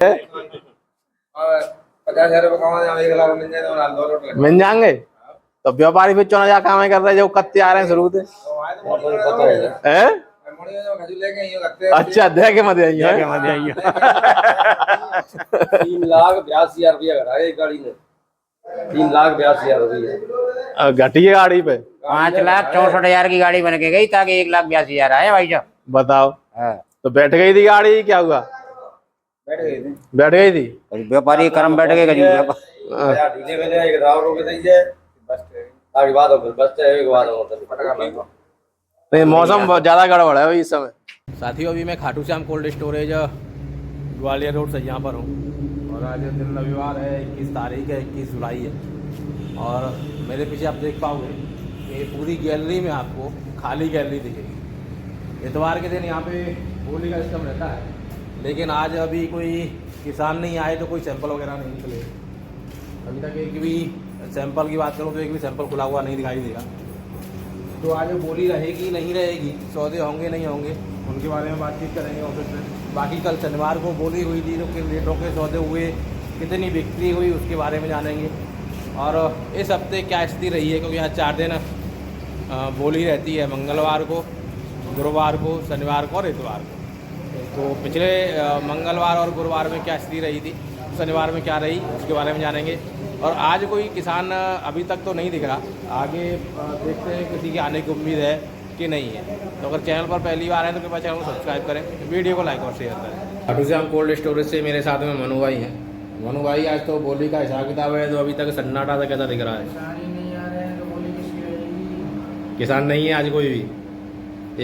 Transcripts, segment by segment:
50,000 मिल जाएंगे। तो व्यापारी फिर चुना जा काम कर रहे जो कत्ते आ रहे हैं शुरू से हैं। अच्छा दे के मत आइए 3,82,000 रुपया करा है एक गाड़ी ने। 3,82,000 रुपये घटिया गाड़ी पे 5,64,000 की गाड़ी बन के गई ताकि 1,82,000 आए भाई साहब। बताओ। तो बैठ गई थी गाड़ी, क्या हुआ? बैठ गई थी। व्यापारी कर्म बैठ गए नहीं, मौसम बहुत ज्यादा गड़बड़ है अभी इस समय। साथियों अभी मैं Khatu Shyam cold storage Gwalior road से यहाँ पर हूँ और आज दिन रविवार है, 21 तारीख है, 21 जुलाई है। और मेरे पीछे आप देख पाओगे कि पूरी गैलरी में आपको खाली गैलरी दिखेगी। इतवार के दिन यहाँ पे बोली का सिस्टम रहता है, लेकिन आज अभी कोई किसान नहीं आए तो कोई सैंपल वगैरह नहीं निकले। अभी तक एक भी सैंपल की बात करूँ तो एक भी सैंपल खुला हुआ नहीं दिखाई देगा। तो आज बोली रहेगी नहीं रहेगी, सौदे होंगे नहीं होंगे, उनके बारे में बातचीत करेंगे ऑफिस में। बाकी कल शनिवार को बोली हुई थी तो किन रेटों के सौदे हुए, कितनी बिक्री हुई, उसके बारे में जानेंगे। और इस हफ्ते क्या स्थिति रही है, क्योंकि आज 4 दिन बोली रहती है, मंगलवार को, गुरुवार को, शनिवार को और इतवार को। तो पिछले मंगलवार और गुरुवार में क्या स्थिति रही थी, शनिवार में क्या रही, उसके बारे में जानेंगे। और आज कोई किसान अभी तक तो नहीं दिख रहा, आगे देखते हैं किसी की आने की उम्मीद है कि नहीं है। तो अगर चैनल पर पहली बार है तो कृपया चैनल को सब्सक्राइब करें, वीडियो को लाइक और शेयर करें। खाटू श्याम कोल्ड स्टोरेज से मेरे साथ में मनु भाई हैं। मनु भाई आज तो बोली का हिसाब किताब है, तो अभी तक सन्नाटा सा कैसा दिख रहा है? किसान नहीं है आज कोई भी,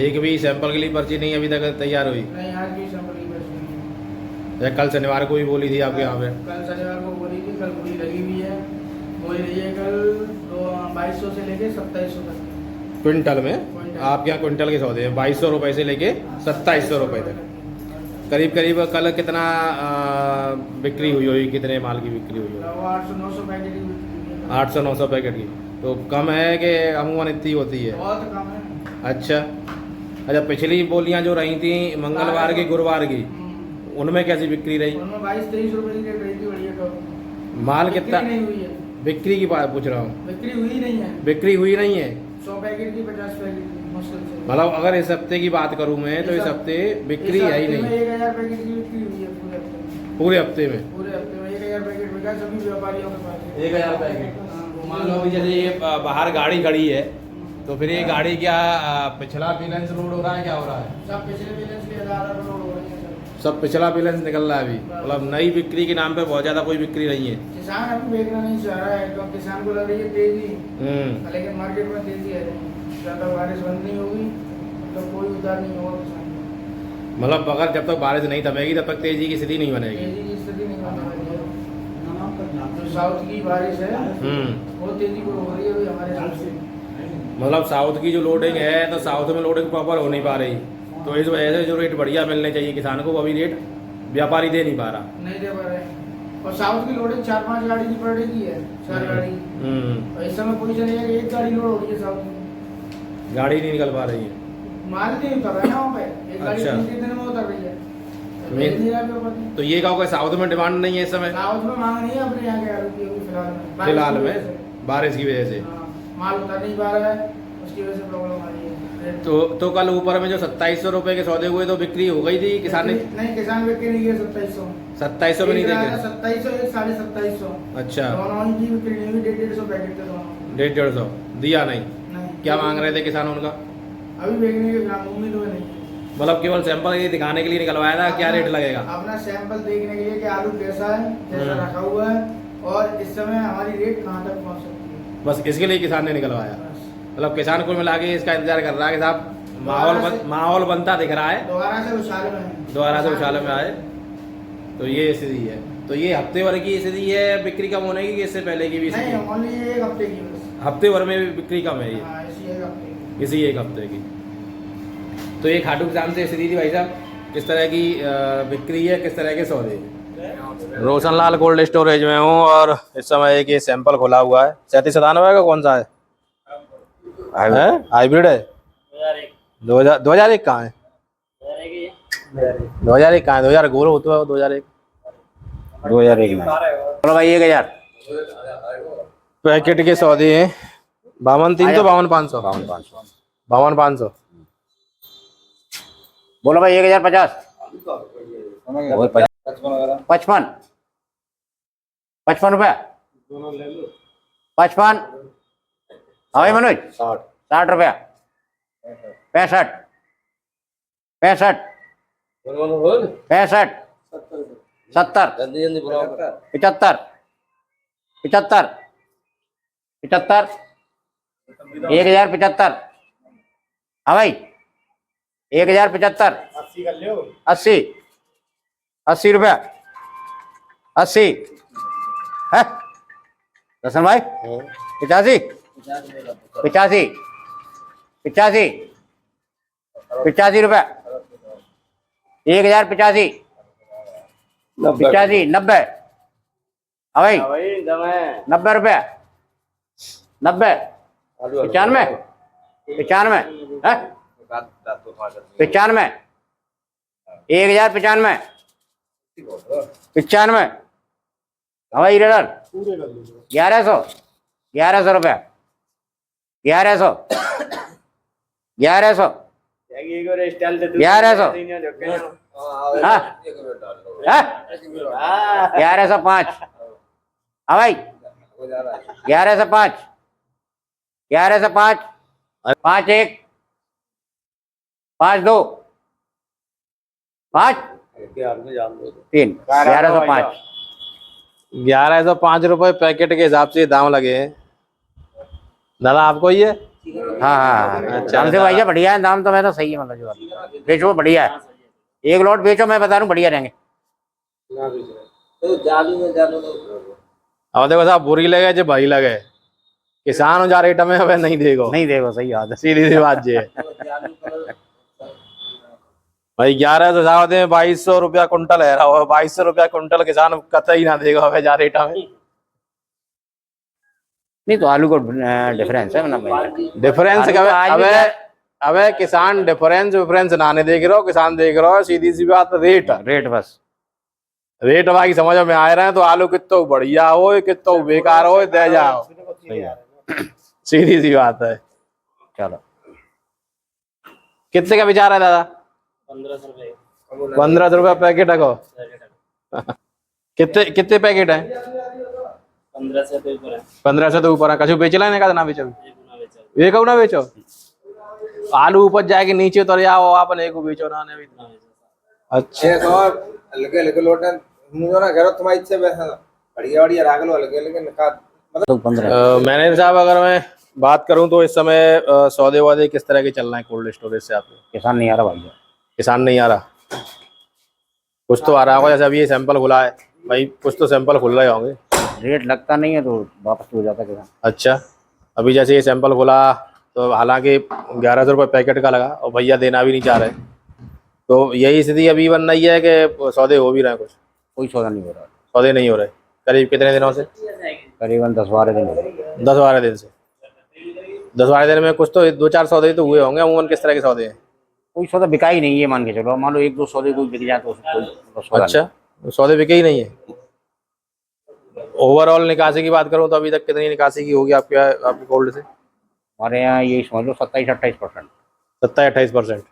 एक भी सैंपल के लिए पर्ची नहीं अभी तक तैयार हुई? नहीं, आज भी सैंपल की पर्ची नहीं है। कल शनिवार को भी बोली थी आपके यहाँ पे? कल शनिवार को बोली थी, कल बोली लगी हुई है। बोली रही है कल 2200 से लेके 2700 तक क्विंटल में। आपके यहाँ क्विंटल के सौदे हैं 2200 रुपये से लेके 2700 रुपये तक। करीब करीब कल कितना बिक्री हुई होगी, कितने माल की बिक्री हुई होगी? 800-900 पैकेट की बिक्री हुई है। 800-900 पैकेट की। तो कम है कि अमूमन इतनी होती है? बहुत कम है। अच्छा, पिछली बोलियां जो रही थी मंगलवार की, गुरुवार की, उनमें कैसी बिक्री रही? उनमें 22-23 रुपए की रेट रही थी, बढ़िया कम। माल कितना? नहीं हुई है बिक्री की बात पूछ रहा हूँ। बिक्री हुई नहीं है। बिक्री हुई नहीं है? 100 पैकेट की, 50 पैकेट की मुश्किल से। मतलब अगर इस हफ्ते की बात करूं मैं तो इस हफ्ते बिक्री है ही नहीं। 1000 पैकेट की बिक्री हुई है पूरे हफ्ते में। पूरे हफ्ते में 1000 पैकेट बिका सभी व्यापारियों के पास। 1000 पैकेट। मान लो अभी जैसे ये बाहर गाड़ी खड़ी है, तो फिर ये गाड़ी क्या पिछला बैलेंस लोड हो रहा है, क्या हो रहा है? सब पिछले बैलेंस के आधार पर लोड हो रहे हैं। सब पिछला बैलेंस निकल रहा है अभी। मतलब नई बिक्री के नाम पे बहुत ज्यादा कोई बिक्री नहीं है। किसान अभी बेचना नहीं चाह रहा है, तो किसान को लग रही है तेजी, लेकिन मार्केट में तेजी है नहीं। ज्यादा बारिश बंद नहीं होगी तो कोई उधार नहीं होगा किसान को। मतलब अगर जब तक बारिश नहीं थमेगी तब तक तेजी की स्थिति नहीं बनेगी। तेजी की स्थिति नहीं बनने वाली है। जो साउथ की बारिश है वो तेजी को हो रही है अभी हमारे हिसाब से। मतलब साउथ की जो लोडिंग है, तो साउथ में लोडिंग प्रॉपर हो नहीं पा रही, तो इस वजह से जो रेट बढ़िया मिलने चाहिए किसान को, वो अभी रेट व्यापारी दे नहीं पा रहा। नहीं दे पा रहे हैं। और साउथ की लोडिंग 4-5 गाड़ी की पर डे की है, 4 गाड़ी। और इस समय पोजीशन है कि 1 गाड़ी लोड हो रही है साउथ में, गाड़ी नहीं निकल पा रही है, माल नहीं उतर रहा है ना वहाँ पे। एक गाड़ी 3 दिन में उतर रही है। तो ये कहो कि साउथ में डिमांड नहीं है इस समय? साउथ में मांग नहीं है अपने यहाँ के आलू की फिलहाल में बारिश की वजह से माल उतर नहीं पा रहा है, उसकी वजह से प्रॉब्लम आ रही है। तो कल ऊपर में जो 2700 रुपए के सौदे हुए तो बिक्री हो गई थी किसान ने? नहीं, किसान बिक्री नहीं है 2700। 2700 में नहीं देखे? 2700, 2750। अच्छा, दोनों की बिक्री नहीं हुई। 150 पैकेट थे दोनों। 150 दिया नहीं? नहीं। क्या मांग रहे थे किसान उनका? अभी बेचने के उम्मीद में नहीं है। मतलब केवल सैंपल ये दिखाने के लिए निकलवाया था? क्या रेट लगेगा? अपना सैंपल देखने के लिए कि आलू कैसा है, कैसा रखा हुआ है और इस समय हमारी रेट कहाँ तक पहुँच सकती है, बस इसके लिए किसान ने निकलवाया। मतलब किसान को मिला के इसका इंतजार कर रहा है कि साहब माहौल बनता दिख रहा है, दोबारा से उछाल में आए। तो ये स्थिति है। तो ये हफ्ते भर की स्थिति है बिक्री कम होने की, इससे पहले की भी स्थिति? नहीं, ओनली 1 हफ्ते की बस। हफ्ते भर में भी बिक्री कम है ये? हाँ, इसी 1 हफ्ते की। तो ये खाटू श्याम से स्थिति थी भाई साहब, किस तरह की बिक्री है, किस तरह के सौदे? रोशनलाल कोल्ड स्टोरेज में हूँ और इस समय एक ये सैंपल खुला हुआ है 3797 का। कौन सा है? हाइब्रिड है। 2001 कहाँ है? 2001 कहाँ है? 2000 गोल होता है 2001। 2001 में। बोलो भाई 1000। पैकेट के सौदे हैं 52,300 52,500 52,500। 52,500। बोलो भाई 1050। 55 55 रुपया 55। हाँ भाई मनोज 60 रुपया 65 65 65 70 जल्दी जल्दी बोलो 75 75 75 1075। हाँ भाई 1075 80 80 रुपया 80 है दर्शन भाई 85 85 85 85 रुपया 1085 85 90। हाँ भाई 90 रुपया 90 95 95 है 95 1095 95। हाँ भाई रेडर 1100 1100 रुपया 1100 1100 1100 हाँ 1105। हाँ भाई 1105 1105 51 52 5 3 1105 1105 रुपए पैकेट के हिसाब से दाम लगे हैं दादा आपको ये। हाँ हाँ अच्छा, दाम से भैया बढ़िया है दाम तो मैं तो सही है मतलब जो बेचो बढ़िया है। एक लोट बेचो मैं बता रहा हूँ बढ़िया रहेंगे। अब देखो साहब बुरी लगे जो भाई लगे किसान हो जा रेट में हमें नहीं देगो नहीं देखो सही बात है। सीधी सी बात ये है भाई 1100 साहब दे 2200 रुपया कुंटल है रहा 2200 रुपया कुंटल किसान कतई ना देगा हमें जा रेट में। नहीं तो आलू को डिफरेंस है मतलब डिफरेंस आलू का आज भी अबे किसान डिफरेंस ना नहीं देख रहा हो किसान देख रहा हो सीधी सी बात रेट बस रेट भाई समझ में आ रहे हैं तो आलू कितना बढ़िया हो कितना बेकार हो दे जाओ सीधी सी बात है। चलो कितने का विचार है दादा 1500 रुपया पैकेट है को कितने पैकेट है 15 से तो ऊपर है कछु बेचला नहीं का ना बेचो एक ना बेचो आलू ऊपर जाएगी नीचे तो जाओ आपने एक बेचो ना ने अच्छा लगे लगे लोटे मुझे ना करो तुम्हारी इच्छा वैसा बढ़िया बढ़िया राग लो लगे लेकिन तो 15 मैनेजर साहब अगर मैं बात करूं तो इस समय सौदे वादे किस तरह के चल रहे हैं कोल्ड स्टोरेज से आपके। किसान नहीं आ रहा भाई किसान नहीं आ रहा कुछ तो आ रहा होगा जैसे अभी ये सैंपल खुला है भाई कुछ तो सैंपल खुल रहे होंगे रेट लगता नहीं है तो वापस हो जाता किसान। अच्छा अभी जैसे ये सैंपल खुला तो हालांकि 1100 रुपये पैकेट का लगा और भैया देना भी नहीं चाह रहे तो यही स्थिति अभी बन रही है कि सौदे हो भी रहे हैं कुछ कोई सौदा नहीं हो रहा सौदे नहीं हो रहे करीब कितने दिनों से करीबन 10-12 दिन हो गए 10-12 दिन से 10-12 दिन में कुछ तो 2-4 सौदे तो हुए होंगे अमूमन किस तरह के सौदे हैं कोई सौदा बिका ही नहीं है मान के चलो मान लो 1-2 सौदे कोई बिक जाए तो कोई सौदा अच्छा सौदे बिके ही नहीं है। ओवरऑल निकासी की बात करूं तो अभी तक कितनी निकासी की होगी आपके गोल्ड से हमारे यहाँ यही समझ लो 27-28%। 27-28%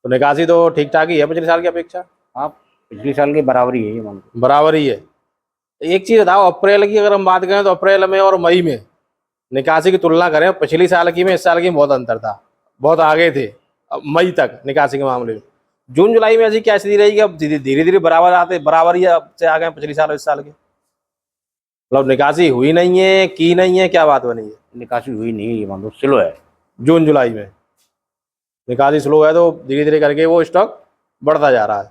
तो निकासी तो ठीक ठाक ही है पिछले साल की अपेक्षा। हाँ पिछले साल की बराबरी है ये मान लो बराबर ही है। एक चीज बताओ अप्रैल की अगर हम बात करें तो अप्रैल में और मई में निकासी की तुलना करें पिछली साल की में इस साल की बहुत अंतर था बहुत आगे थे मई तक निकासी के मामले में। जून जुलाई में ऐसी क्या स्थिति रहेगी अब धीरे धीरे बराबर ही से आ गए पिछले साल इस साल के मतलब निकासी हुई नहीं है की नहीं है क्या बात बनी है। निकासी हुई नहीं है ये मान लो स्लो है जून जुलाई में निकासी स्लो है तो धीरे धीरे करके वो स्टॉक बढ़ता जा रहा है।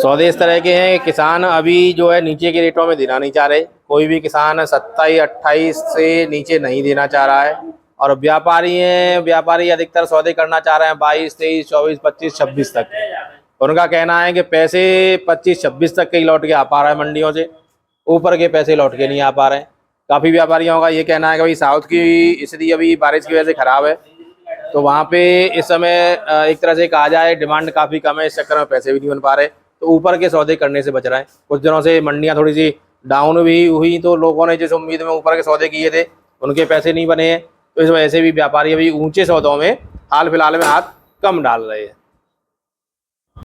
सौदे इस तरह के हैं किसान अभी जो है नीचे के रेटों में देना नहीं चाह रहे कोई भी किसान 27-28 से नीचे नहीं देना चाह रहा है और व्यापारी अधिकतर सौदे करना चाह रहे हैं 22, 23, 24, 25, 26 तक। उनका कहना है कि पैसे 25-26 तक के ही लौट के आ पा रहे हैं मंडियों से ऊपर के पैसे लौट के नहीं आ पा रहे हैं। काफ़ी व्यापारियों का ये कहना है कि भाई साउथ की स्थिति अभी बारिश की वजह से खराब है तो वहाँ पे इस समय एक तरह से कहा जाए डिमांड काफ़ी कम है इस चक्कर में पैसे भी नहीं बन पा रहे तो ऊपर के सौदे करने से बच रहा है। कुछ दिनों से मंडियां थोड़ी सी डाउन भी हुई तो लोगों ने जिस उम्मीद में ऊपर के सौदे किए थे उनके पैसे नहीं बने हैं, तो इस वजह से भी व्यापारी अभी ऊंचे सौदों में हाल फिलहाल में हाथ कम डाल रहे हैं।